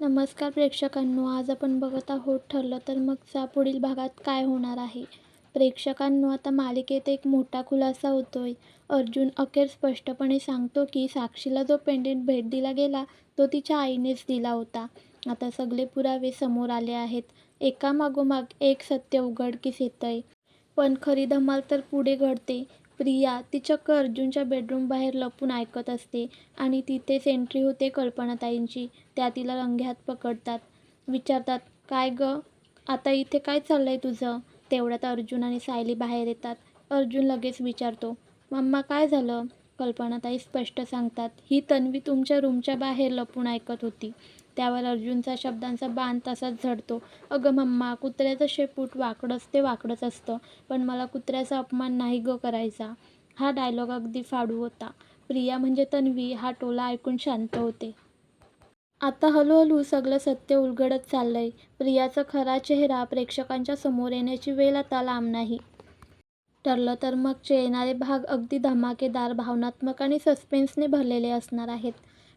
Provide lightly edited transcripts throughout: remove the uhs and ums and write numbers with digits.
नमस्कार प्रेक्षकांनो, आज आपण बघत आहोत ठरलं तर मगचा पुढील भागात काय होणार आहे. प्रेक्षकांनो, आता मालिकेत एक मोठा खुलासा होतोय. अर्जुन अखेर स्पष्टपणे सांगतो की साक्षीला जो पेंडेंट भेट दिला गेला तो तिच्या आईनेच दिला होता. आता सगळे पुरावे समोर आले आहेत. एकामागोमाग एक सत्य उघडकीस येतंय. पण खरी धमाल तर पुढे घडते. प्रिया ती चक्क अर्जुनच्या बेडरूमबाहेर लपून ऐकत असते आणि तिथेच एंट्री होते कल्पनाताईंची. त्या तिला रंगेहात पकडतात. विचारतात, "काय गं, आता इथे काय चाललंय तुझं?" तेवढ्यात अर्जुन आणि सायली बाहेर येतात. अर्जुन लगेच विचारतो, "मम्मा काय झालं?" कल्पनाताई स्पष्ट सांगतात, "ही तन्वी तुमच्या रूमच्या बाहेर लपून ऐकत होती." त्यावर अर्जुनचा शब्दांचा बाण तसाच झडतो. "अगं मम्मा, कुत्र्याचं शेपूट वाकडंच ते वाकडंच असतं, पण मला कुत्र्याचा अपमान नाही गं करायचा." हा डायलॉग अगदी फाडू होता. प्रिया म्हणजे तन्वी हा टोला ऐकून शांत होते. आता हळूहळू सगळं सत्य उलगडत चाललंय. प्रियाचा खरा चेहरा प्रेक्षकांच्या समोर येण्याची वेळ आता लांब नाही. ठरलं तर मगचे येणारे भाग अगदी धमाकेदार, भावनात्मक आणि सस्पेन्सने भरलेले असणार आहेत.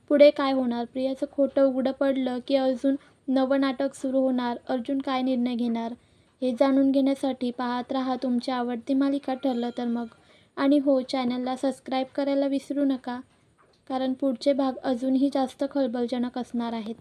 पुढे काय होणार? प्रियाचं खोटं उघडं पडलं की अजून नवं नाटक सुरू होणार? अर्जुन काय निर्णय घेणार? हे जाणून घेण्यासाठी पाहत राहा तुमची आवडती मालिका ठरलं तर मग. आणि हो, चॅनलला सबस्क्राईब करायला विसरू नका, कारण पुढचे भाग अजूनही जास्त खळबळजनक असणार आहेत.